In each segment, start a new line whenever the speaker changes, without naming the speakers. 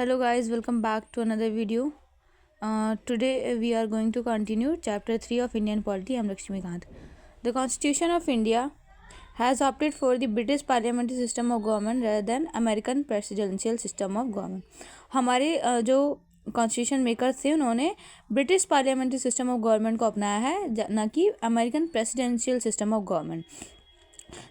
Hello guys, welcome back to another video. Today we are going to continue chapter 3 of Indian polity. I'm Lakshmi Kant. The Constitution of India has opted for the British parliamentary system of government rather than American presidential system of government. हमारे जो constitution makers थे उन्होंने British parliamentary system of government को अपनाया है, न कि American presidential system of government.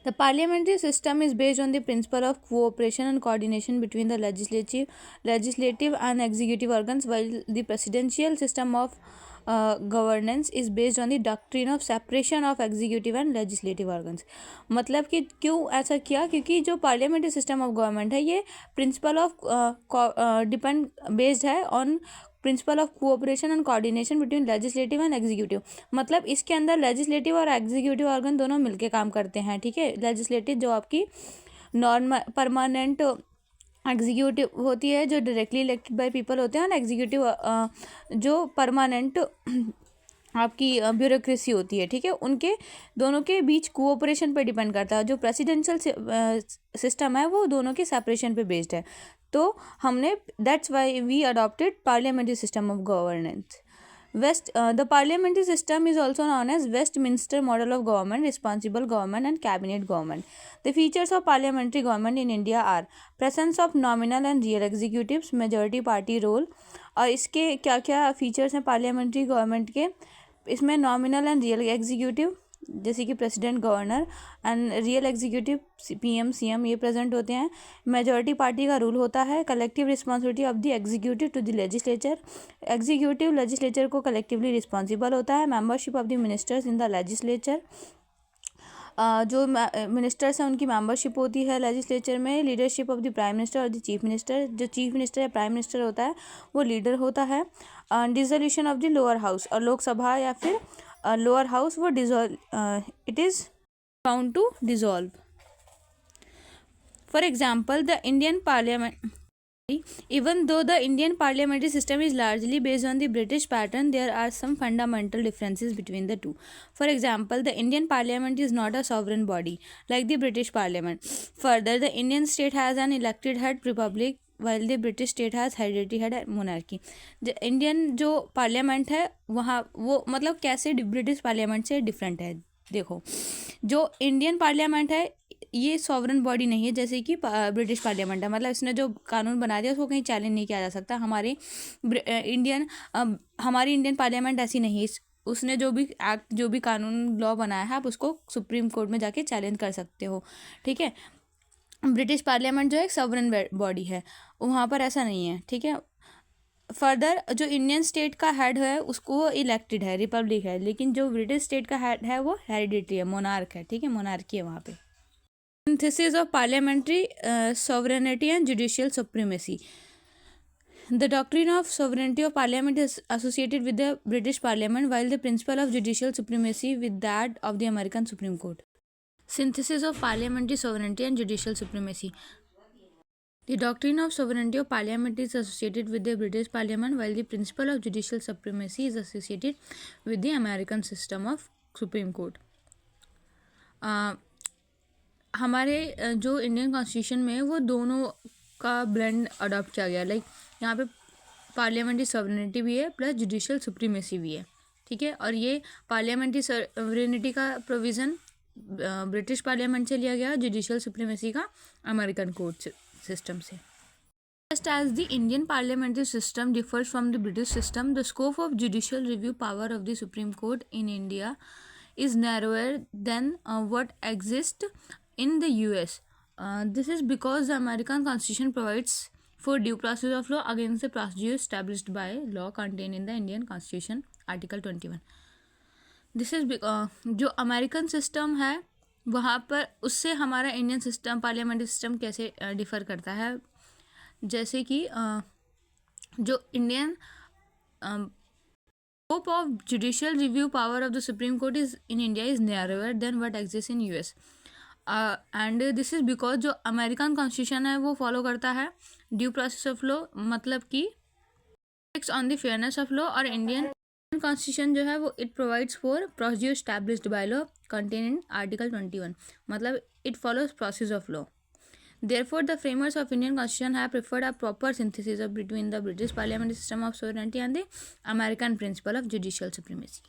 The parliamentary system is based on the principle of cooperation and coordination between the legislative and executive organs, while the presidential system of governance is based on the doctrine of separation of executive and legislative organs. मतलब कि क्यों ऐसा किया, क्योंकि जो parliamentary system of government है ये principle of depend based है on principle of cooperation and coordination between legislative and executive. मतलब इसके अंदर लेजिस्लेटिव और एग्जीक्यूटिव ऑर्गन दोनों मिलके काम करते हैं. ठीक है, लेजिस्लेटिव जो आपकी नॉर्मल परमानेंट एग्जीक्यूटिव होती है जो डायरेक्टली इलेक्टेड बाय पीपल होते हैं, और एग्जीक्यूटिव जो परमानेंट आपकी ब्यूरोक्रेसी होती है. ठीक है, उनके दोनों के बीच कोऑपरेशन पे डिपेंड करता है. जो प्रेसिडेंशियल सिस्टम है वो दोनों के सेपरेशन पे बेस्ड है. तो हमने that's why we adopted parliamentary system of governance. The parliamentary system is also known as Westminster model of government, responsible government and cabinet government. The features of parliamentary government in India are presence of nominal and real executives, majority party role. और इसके क्या क्या features हैं parliamentary government के? इसमें nominal and real executive जैसे कि president, governor, and real executive PM, CM ये प्रेजेंट होते हैं. मेजॉरिटी पार्टी का रूल होता है. Collective responsibility of the executive to the legislature. Executive legislature को कलेक्टिवली रिस्पॉन्सिबल होता है. Membership of the ministers in the legislature. जो मिनिस्टर्स हैं उनकी मेंबरशिप होती है लेजिस्लेचर में. Leadership of the prime minister और द चीफ मिनिस्टर. जो चीफ मिनिस्टर या प्राइम मिनिस्टर होता है वो लीडर होता है. Dissolution of the lower house, और लोकसभा या फिर लोअर हाउस वो it is found to dissolve. For example the Indian parliament. Even though the Indian parliamentary system is largely based on the British pattern, there are some fundamental differences between the two. For example, the Indian parliament is not a sovereign body like the British parliament. Further, the Indian state has an elected head republic, while the British state has hereditary head monarchy. Indian जो parliament है वहाँ वो मतलब कैसे British parliament से different है. देखो, जो इंडियन पार्लियामेंट है ये सॉवरन बॉडी नहीं है जैसे कि ब्रिटिश पार्लियामेंट है. मतलब इसने जो कानून बना दिया उसको कहीं चैलेंज नहीं किया जा सकता. हमारी इंडियन पार्लियामेंट ऐसी नहीं है. उसने जो भी एक्ट, जो भी कानून लॉ बनाया है आप उसको सुप्रीम कोर्ट में जाके चैलेंज कर सकते हो. ठीक है, ब्रिटिश पार्लियामेंट जो है एक सॉवरन बॉडी है, वहाँ पर ऐसा नहीं है. ठीक है, फर्दर जो इंडियन स्टेट का हेड है उसको इलेक्टेड है, रिपब्लिक है, लेकिन जो ब्रिटिश स्टेट का हेड है वो हेरिडिटरी है, मोनार्क है. ठीक है, मोनार्की है वहाँ पे. Synthesis of parliamentary sovereignty and judicial supremacy. The doctrine of sovereignty of parliament is associated with the British parliament, while the principle of judicial supremacy with that of the American Supreme Court. Synthesis of parliamentary sovereignty and judicial supremacy. The doctrine of sovereignty of parliament is associated with the British parliament, while the principle of judicial supremacy is associated with the American system of Supreme Court. हमारे जो Indian constitution में वो दोनों का blend adopt किया गया. Like यहाँ पे पार्लियामेंट्री सॉवरेनिटी भी है प्लस जुडिशियल सुप्रीमेसी भी है. ठीक है, और ये पार्लियामेंट्री सॉवरेनिटी का प्रोविज़न ब्रिटिश पार्लियामेंट से लिया गया, जुडिशियल सुप्रीमेसी का अमेरिकन कोर्ट सिस्टम से. Just as the Indian parliamentary system differs from the British system, the scope of judicial review power of the Supreme Court in India is narrower than what exists in the US. This is because the American Constitution provides for due process of law against the procedure established by law contained in the Indian Constitution, Article 21. This is जो American system है वहाँ पर उससे हमारा Indian system, parliamentary system कैसे differ करता है. जैसे कि जो Indian scope of judicial review power of the Supreme Court is in India is narrower than what exists in US. And this is because जो अमेरिकन कॉन्स्टिट्यूशन है वो follow करता है ड्यू प्रोसेस ऑफ लॉ, मतलब कि on the fairness of law. और Indian constitution जो है वो it provides for procedure established by law contain in article 21. मतलब it follows process of law. Therefore, the framers of Indian Constitution have preferred a proper synthesis between the British parliamentary system of sovereignty and the American principle of judicial supremacy.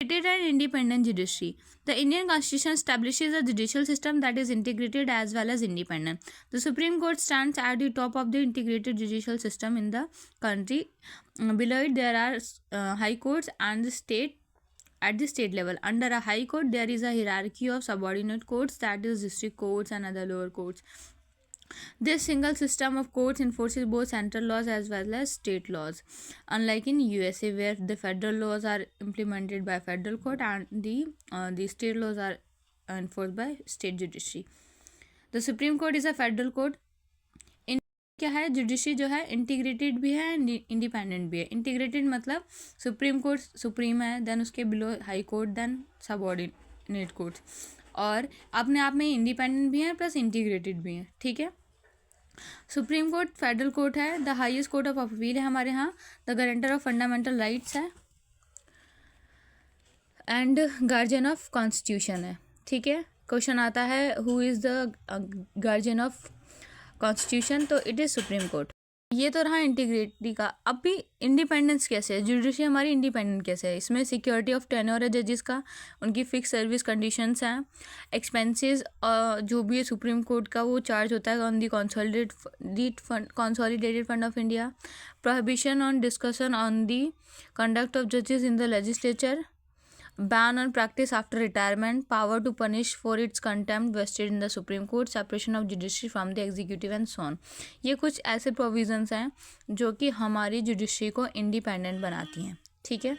Integrated and independent judiciary. The Indian Constitution establishes a judicial system that is integrated as well as independent. The Supreme Court stands at the top of the integrated judicial system in the country. Below it, there are high courts and the state. At the state level, under a high court, there is a hierarchy of subordinate courts, that is district courts and other lower courts. This single system of courts enforces both central laws as well as state laws, unlike in USA where the federal laws are implemented by federal court and the state laws are enforced by state judiciary. The Supreme Court is a federal court. क्या है, judiciary जो है integrated भी है and independent भी है. Integrated मतलब supreme court supreme है, देन उसके below high court, then subordinate court, और अपने आप में इंडिपेंडेंट भी है प्लस इंटीग्रेटेड भी है. ठीक है. सुप्रीम कोर्ट फेडरल कोर्ट है, the highest court of appeal है हमारे यहाँ, the guarantor of fundamental rights है एंड गार्जियन ऑफ कॉन्स्टिट्यूशन है. ठीक है. क्वेश्चन आता है who is the guardian of constitution, तो इट इज़ सुप्रीम कोर्ट. ये तो रहा इंटीग्रिटी का. अब भी इंडिपेंडेंस कैसे है, जुडिशरी हमारी इंडिपेंडेंट कैसे है. इसमें सिक्योरिटी ऑफ टेन्योर है जजेस का, उनकी फिक्स सर्विस कंडीशंस हैं, एक्सपेंसेस जो भी है सुप्रीम कोर्ट का वो चार्ज होता है on the consolidated fund of India, prohibition on discussion on the conduct of जजेस in the legislature, ban on practice after retirement, power to punish for its contempt vested in the Supreme Court, separation of judiciary from the executive and so on. ये कुछ ऐसे provisions हैं जो कि हमारी judiciary को independent बनाती हैं. ठीक है.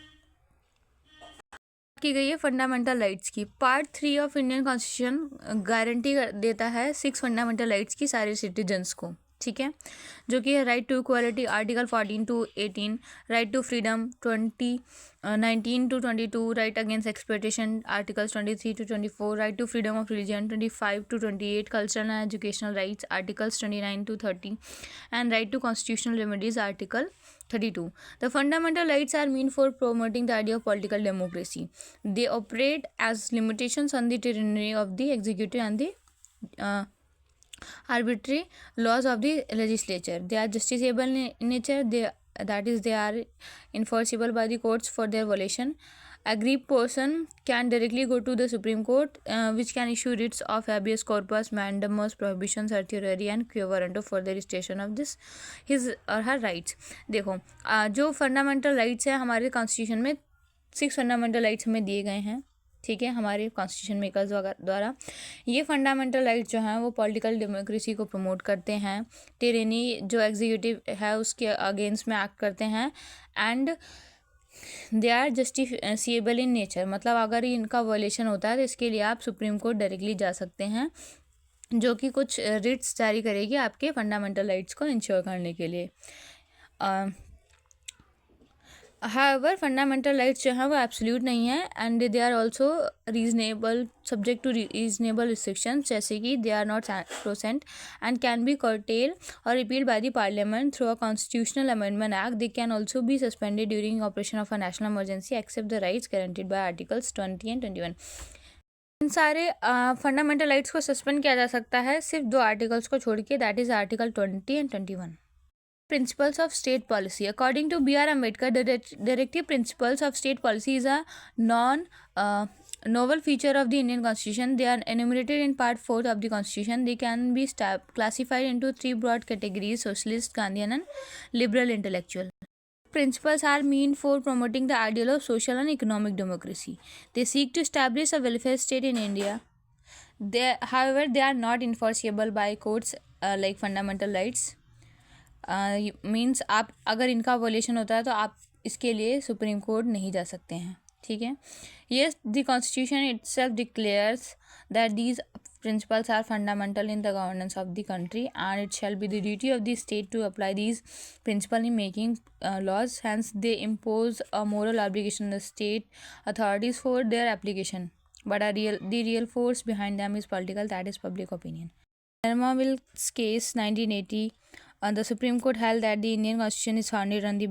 की गई है फंडामेंटल राइट्स की. Part 3 of Indian constitution guarantee देता है 6 फंडामेंटल राइट्स की सारे सिटीजन्स को. ठीक है. जो कि है right to equality article 14 to 18, right to freedom 19 to 22, right against exploitation articles 23 to 24, right to freedom of religion 25 to 28, cultural and educational rights articles 29 to 30 and right to constitutional remedies article 32. The fundamental rights are meant for promoting the idea of political democracy. They operate as limitations on the tyranny of the executive and the arbitrary laws of the legislature. They are justiciable in nature, they are enforceable by the courts for their violation. Aggrieved person can directly go to the Supreme Court, which can issue writs of habeas corpus, mandamus, prohibition, certiorari and quo warranto for the restoration of this his or her rights. देखो जो fundamental rights हैं हमारे constitution में 6 fundamental rights हमें दिए गए हैं. ठीक है. हमारे कॉन्स्टिट्यूशन मेकर्स द्वारा ये फंडामेंटल राइट्स जो हैं वो पॉलिटिकल डेमोक्रेसी को प्रमोट करते हैं, टिरेनी जो एग्जीक्यूटिव है उसके अगेंस्ट में एक्ट करते हैं, and they are justifiable in nature. मतलब अगर इनका वायलेशन होता है तो इसके लिए आप सुप्रीम कोर्ट डायरेक्टली जा सकते हैं, जो कि कुछ रिट्स जारी करेगी आपके फंडामेंटल राइट्स को इंश्योर करने के लिए. हाउएवर फंडामेंटल राइट्स जो हैं वो एब्सोल्यूट नहीं है, and they are also reasonable subject to reasonable restrictions, जैसे कि they are not present and can be curtailed or repealed by the parliament through a constitutional amendment act. They can also be suspended during operation of a national emergency except the rights guaranteed by articles 20 and 21. इन सारे fundamental rights को suspend किया जा सकता है सिर्फ 2 articles को छोड़ के, that is article 20 and 21. Principles of state policy. According to B.R. Ambedkar, the directive principles of state policy is a novel feature of the Indian Constitution. They are enumerated in Part 4 of the Constitution. They can be classified into 3 broad categories: socialist, Gandhian, and liberal intellectual. Principles are meant for promoting the ideal of social and economic democracy. They seek to establish a welfare state in India. However, they are not enforceable by courts like fundamental rights. Means आप अगर इनका वॉलेशन होता है तो आप इसके लिए supreme court नहीं जा सकते हैं. ठीक है. Yes, the constitution itself declares that these principles are fundamental in the governance of the country, and it shall be the duty of the state to apply these principles in making laws. Hence, they impose a moral obligation on the state authorities for their application. But the real force behind them is political, that is public opinion. Thermaville's case, 1980. The Supreme Court held that the Indian Constitution is founded on the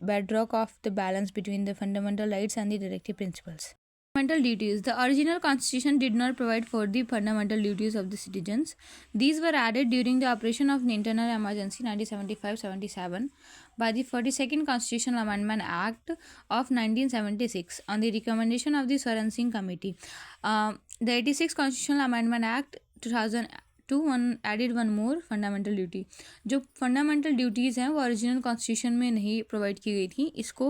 bedrock of the balance between the fundamental rights and the directive principles. Fundamental duties. The original constitution did not provide for the fundamental duties of the citizens. These were added during the operation of the Internal Emergency 1975-77 by the 42nd Constitutional Amendment Act of 1976 on the recommendation of the Swaran Singh Committee. The 86th Constitutional Amendment Act 2002 added one more fundamental duty. जो fundamental duties हैं वो original constitution में नहीं provide की गई थी. इसको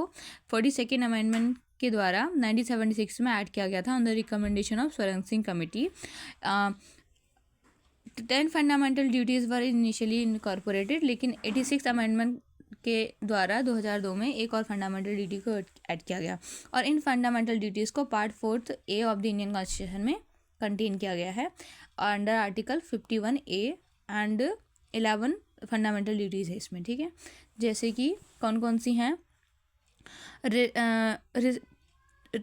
42nd amendment के द्वारा 1976 में ऐड किया गया था on the recommendation of Swaran Singh committee. 10 fundamental duties were initially incorporated, लेकिन 86 अमेंडमेंट के द्वारा 2002 में एक और फंडामेंटल ड्यूटी को ऐड किया गया. और इन फंडामेंटल ड्यूटीज़ को part 4 A of the Indian constitution में कंटेन किया गया है under article 51A and 11 fundamental duties है इसमें. ठीक है, जैसे कि कौन कौन सी हैं?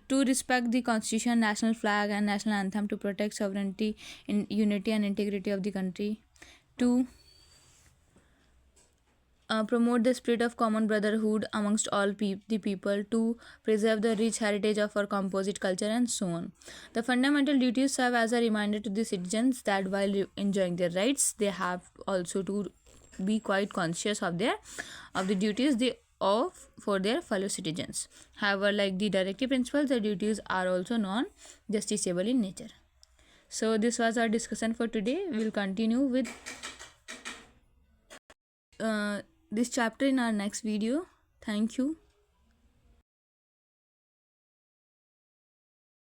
To respect the constitution, national flag and national anthem, to protect sovereignty, unity and integrity of the country, to promote the spirit of common brotherhood amongst all the people, to preserve the rich heritage of our composite culture, and so on. The fundamental duties serve as a reminder to the citizens that while enjoying their rights, they have also to be quite conscious of the duties they owe for their fellow citizens. However, like the directive principles, the duties are also non-justiciable in nature. So this was our discussion for today. We will continue with this chapter in our next video. Thank you.